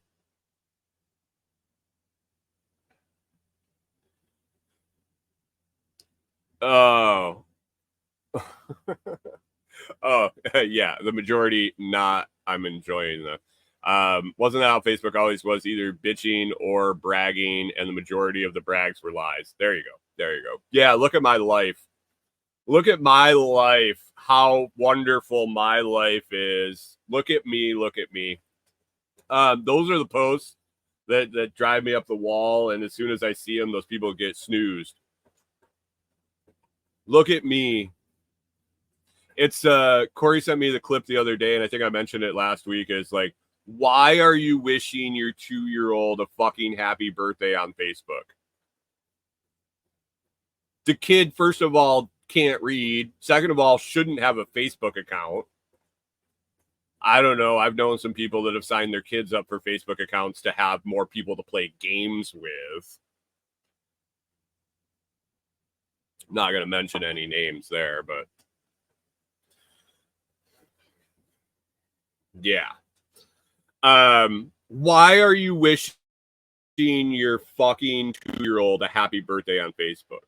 Oh, yeah, the majority not. I'm enjoying the. Wasn't that how Facebook always was? Either bitching or bragging, and the majority of the brags were lies. There you go. There you go. Yeah, look at my life. Look at my life. How wonderful my life is. Look at me. Look at me. Those are the posts that drive me up the wall, and as soon as I see them, those people get snoozed. Look at me. It's Corey sent me the clip the other day, and I think I mentioned it last week. Is like, why are you wishing your 2-year-old a fucking happy birthday on Facebook? The kid, first of all, can't read. Second of all, shouldn't have a Facebook account. I don't know. I've known some people that have signed their kids up for Facebook accounts to have more people to play games with. Not going to mention any names there, but yeah. Why are you wishing your fucking 2-year-old a happy birthday on Facebook?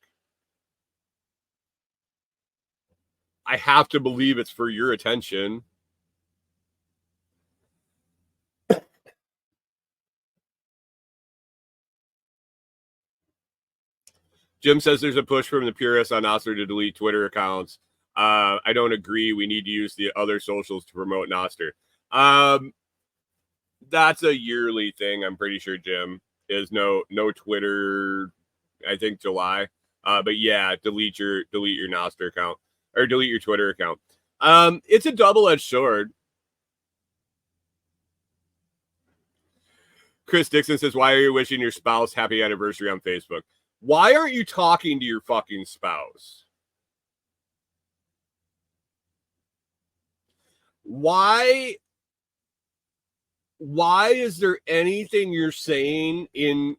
I have to believe it's for your attention. Jim says there's a push from the purists on Nostr to delete Twitter accounts. I don't agree. We need to use the other socials to promote Nostr. That's a yearly thing, I'm pretty sure, Jim. is no Twitter. I think July. But yeah, delete your Nostr account or delete your Twitter account. It's a double-edged sword. Chris Dixon says, "Why are you wishing your spouse happy anniversary on Facebook? Why aren't you talking to your fucking spouse? Why is there anything you're saying in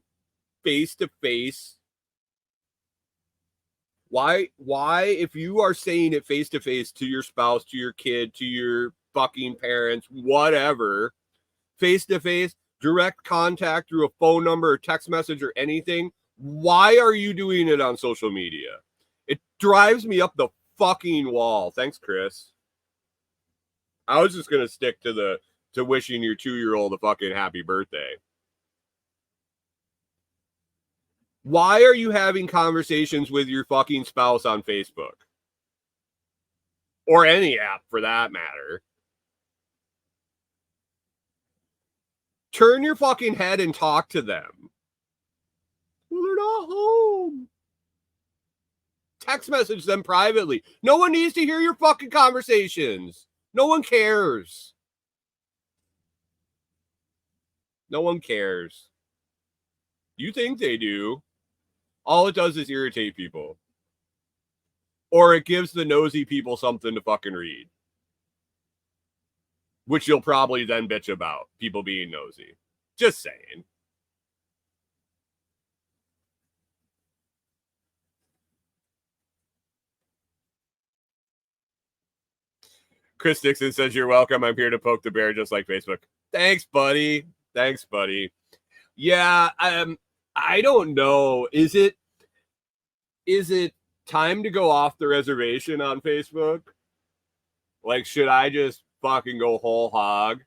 face to face? Why if you are saying it face to face to your spouse, to your kid, to your fucking parents, whatever, face to face, direct contact through a phone number or text message or anything, why are you doing it on social media? It drives me up the fucking wall." Thanks, Chris. I was just gonna stick to wishing your 2-year-old a fucking happy birthday. Why are you having conversations with your fucking spouse on Facebook? Or any app for that matter? Turn your fucking head and talk to them. Well, they're not home. Text message them privately. No one needs to hear your fucking conversations. No one cares. No one cares. You think they do. All it does is irritate people. Or it gives the nosy people something to fucking read. Which you'll probably then bitch about, people being nosy. Just saying. Chris Dixon says, "You're welcome. I'm here to poke the bear just like Facebook." Thanks, buddy. Thanks, buddy. Yeah, I don't know. Is it time to go off the reservation on Facebook? Like, should I just fucking go whole hog?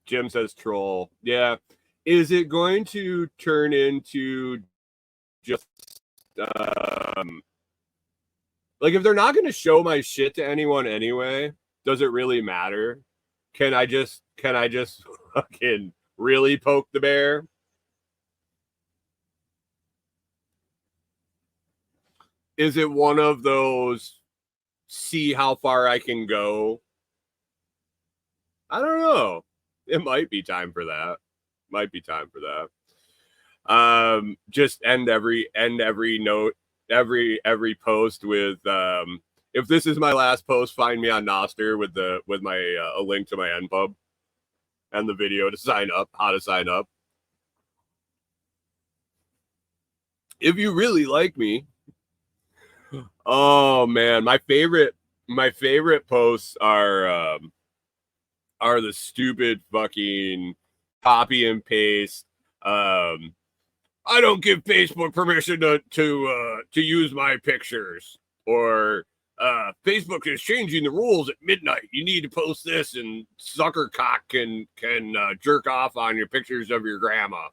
Jim says troll. Yeah. Is it going to turn into just like, if they're not going to show my shit to anyone anyway, does it really matter? Can I just fucking really poke the bear? Is it one of those see how far I can go? I don't know. It might be time for that. Just end every note, every post with if this is my last post, find me on Nostr with my a link to my NPub and the video to sign up, how to sign up. If you really like me. Oh man, my favorite posts are the stupid fucking copy and paste. I don't give Facebook permission to use my pictures, or Facebook is changing the rules at midnight. You need to post this, and sucker cock can jerk off on your pictures of your grandma.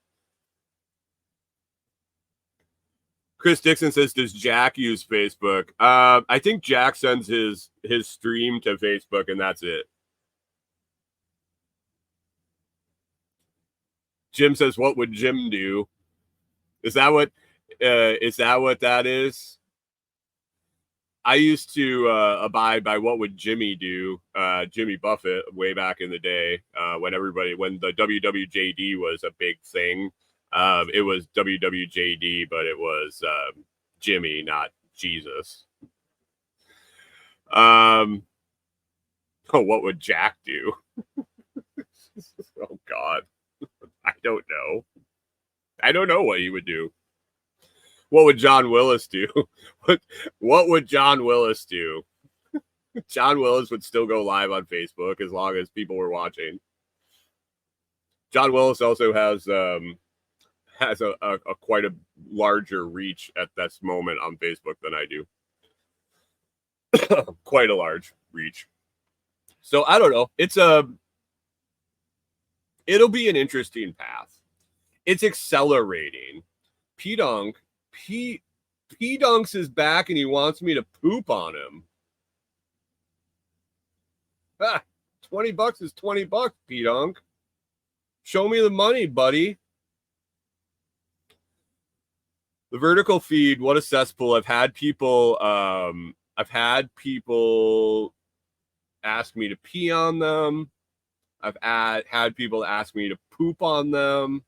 Chris Dixon says, "Does Jack use Facebook?" I think Jack sends his stream to Facebook, and that's it. Jim says, "What would Jim do?" Is that what that is? I used to abide by what would Jimmy do, Jimmy Buffett, way back in the day, when the WWJD was a big thing. It was WWJD, but it was Jimmy, not Jesus. Oh, what would Jack do? Oh God, I don't know. I don't know what he would do. What would John Willis do? What would John Willis do? John Willis would still go live on Facebook as long as people were watching. John Willis also has a quite a larger reach at this moment on Facebook than I do. Quite a large reach. So I don't know. It'll be an interesting path. It's accelerating. P-Dunks is back and he wants me to poop on him. $20 is $20, P-Dunk. Show me the money, buddy. The vertical feed, what a cesspool. I've had people ask me to pee on them. I've had people ask me to poop on them.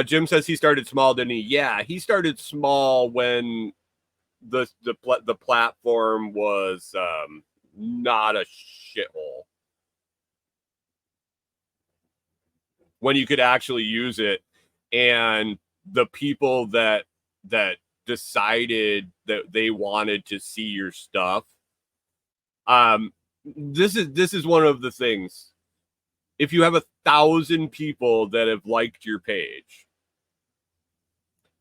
Jim says he started small, didn't he? Yeah, he started small when the platform was not a shithole. When you could actually use it, and the people that decided that they wanted to see your stuff. This is one of the things. If you have 1,000 people that have liked your page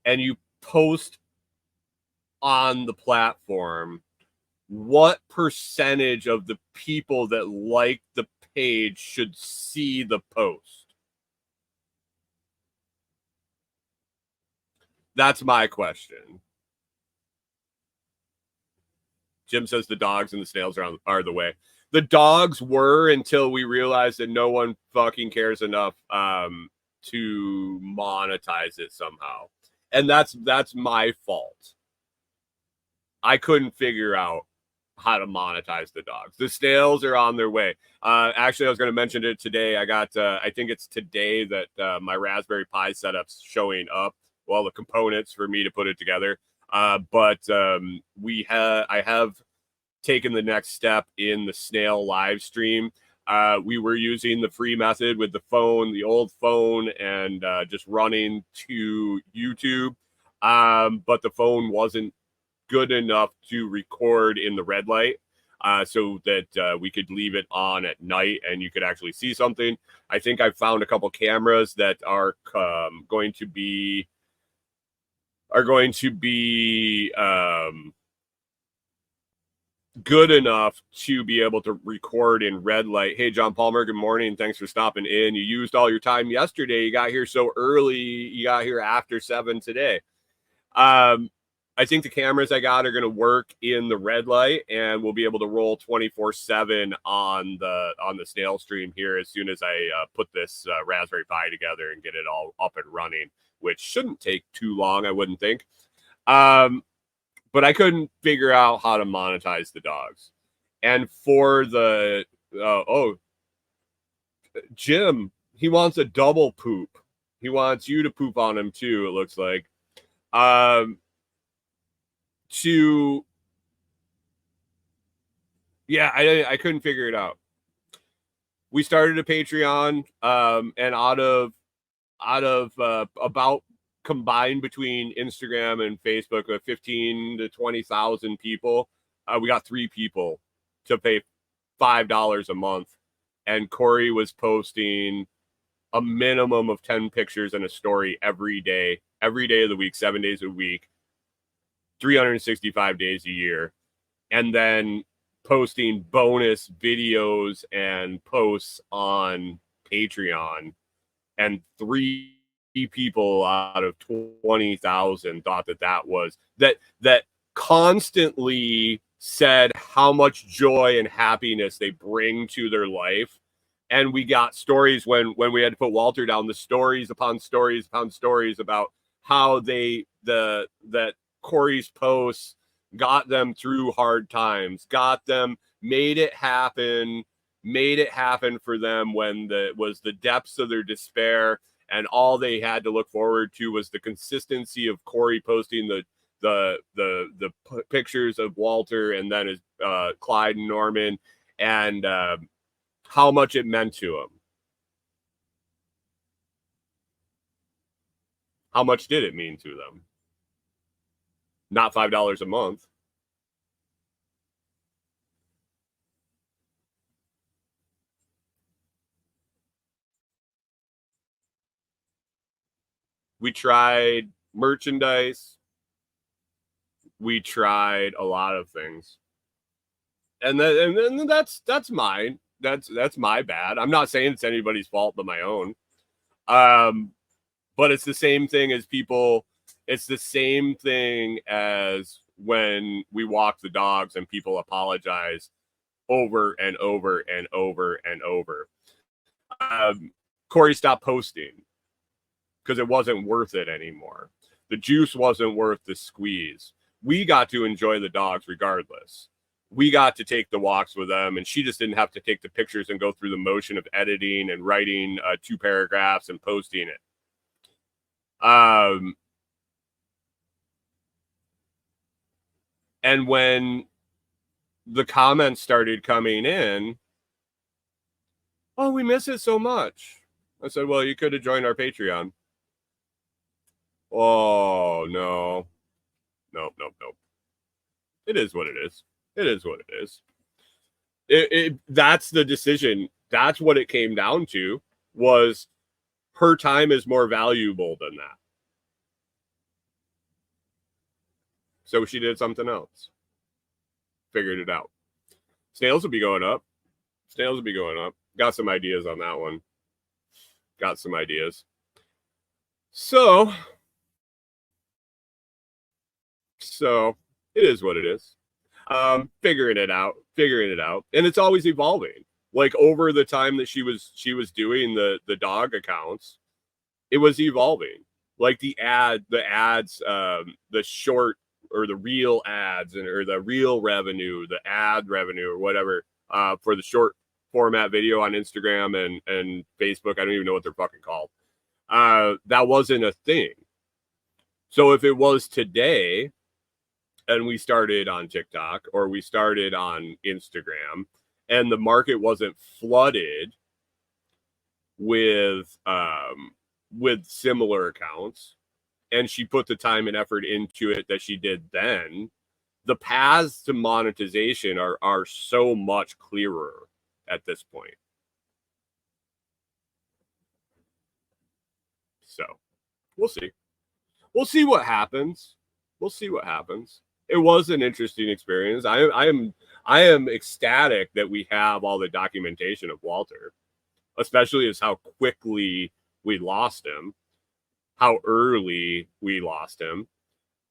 and you post on the platform, what percentage of the people that like the page should see the post? That's my question. Jim says the dogs and the snails are the way. The dogs were until we realized that no one fucking cares enough to monetize it somehow. And that's my fault. I couldn't figure out how to monetize the dogs. The snails are on their way. Actually, I was going to mention it today. I got, I think it's today that my Raspberry Pi setup's showing up. Well, the components for me to put it together. But I have taken the next step in the snail live stream. We were using the free method with the phone, the old phone, and just running to YouTube. But the phone wasn't good enough to record in the red light, so that we could leave it on at night and you could actually see something. I think I found a couple cameras that are going to be good enough to be able to record in red light. Hey, John Palmer, good morning. Thanks for stopping in. You used all your time yesterday. You got here so early. You got here after 7 today. I think the cameras I got are going to work in the red light, and we'll be able to roll 24/7 on the snail stream here as soon as I put this Raspberry Pi together and get it all up and running, which shouldn't take too long, I wouldn't think. But I couldn't figure out how to monetize the dogs. And for the Jim, he wants a double poop. He wants you to poop on him too, it looks like. I couldn't figure it out. We started a Patreon, and out of about combined between Instagram and Facebook of 15 to 20,000 people, we got 3 people to pay $5 a month, and Corey was posting a minimum of 10 pictures and a story every day of the week, 7 days a week, 365 days a year, and then posting bonus videos and posts on Patreon. And 3 people out of 20,000 thought that constantly said how much joy and happiness they bring to their life. And we got stories when we had to put Walter down, the stories upon stories upon stories about how that Corey's posts got them through hard times, made it happen for them when was the depths of their despair, and all they had to look forward to was the consistency of Corey posting the pictures of Walter and then his Clyde and Norman, and how much it meant to him. How much did it mean to them? Not $5 a month. We tried merchandise. We tried a lot of things. And then that's mine. That's my bad. I'm not saying it's anybody's fault but my own. But it's the same thing as people. It's the same thing as when we walk the dogs and people apologize over and over and over and over. Corey stopped posting because it wasn't worth it anymore. The juice wasn't worth the squeeze. We got to enjoy the dogs regardless. We got to take the walks with them, and she just didn't have to take the pictures and go through the motion of editing and writing 2 paragraphs and posting it. And when the comments started coming in, oh, we miss it so much. I said, well, you could have joined our Patreon. Oh, no. Nope. It is what it is. It is what it is. That's the decision. That's what it came down to, was her time is more valuable than that. So she did something else. Figured it out. Snails will be going up. Got some ideas on that one. So it is what it is. Figuring it out. And it's always evolving. Like over the time that she was doing the dog accounts, it was evolving. Like the ads, the short or the real ads or the real revenue, the ad revenue or whatever, for the short format video on Instagram and Facebook. I don't even know what they're fucking called. That wasn't a thing. So if it was today and we started on TikTok or we started on Instagram and the market wasn't flooded with similar accounts, and she put the time and effort into it that she did then, the paths to monetization are so much clearer at this point. So we'll see. We'll see what happens. It was an interesting experience. I am ecstatic that we have all the documentation of Walter, especially as how quickly we lost him, how early we lost him.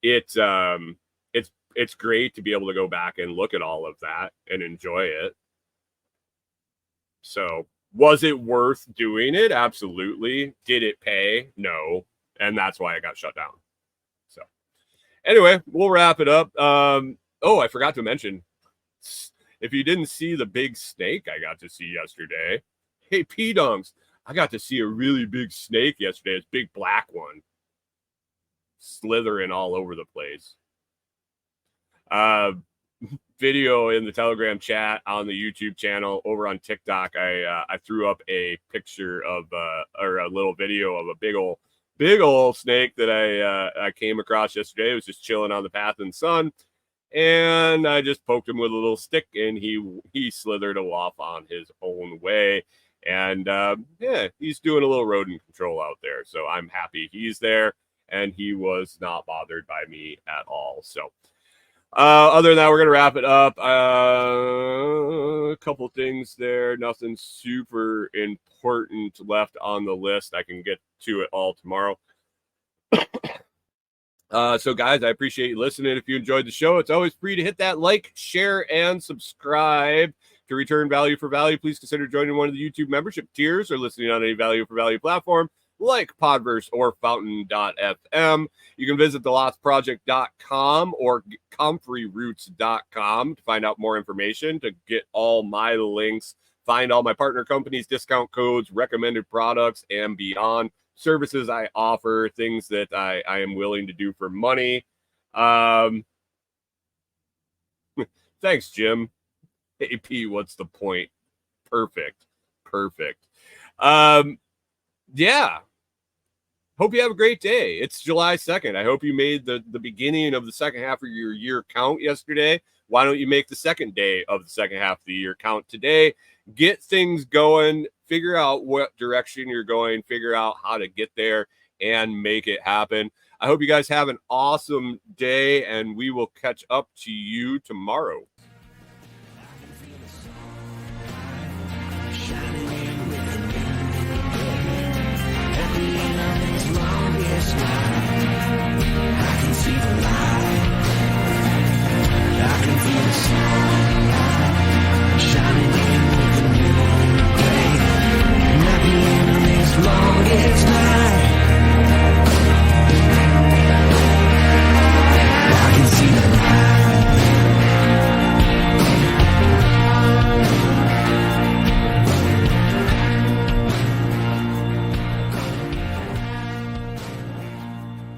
It's great to be able to go back and look at all of that and enjoy it. So was it worth doing it? Absolutely. Did it pay? No. And that's why it got shut down. So anyway, we'll wrap it up. Oh, I forgot to mention, if you didn't see the big snake I got to see yesterday, hey, P-Dunks, I got to see a really big snake yesterday. It's a big black one. Slithering all over the place. Video in the Telegram chat, on the YouTube channel, over on TikTok. I threw up a picture of or a little video of a big old snake that I came across yesterday. It was just chilling on the path in the sun, and I just poked him with a little stick, and he slithered off on his own way. And yeah, he's doing a little rodent control out there, so I'm happy he's there, and he was not bothered by me at all. So other than that, we're gonna wrap it up. A couple things there, nothing super important left on the list. I can get to it all tomorrow. So guys, I appreciate you listening. If you enjoyed the show, it's always free to hit that like, share, and subscribe. To return value for value, please consider joining one of the YouTube membership tiers or listening on any value for value platform like Podverse or Fountain.fm. You can visit thelotproject.com or comforyroots.com to find out more information, to get all my links, find all my partner companies, discount codes, recommended products, and beyond. Services I offer, things that I am willing to do for money. Thanks, Jim. AP, what's the point? Perfect. Yeah. Hope you have a great day. It's July 2nd. I hope you made the beginning of the second half of your year count yesterday. Why don't you make the second day of the second half of the year count today? Get things going. Figure out what direction you're going. Figure out how to get there and make it happen. I hope you guys have an awesome day, and we will catch up to you tomorrow.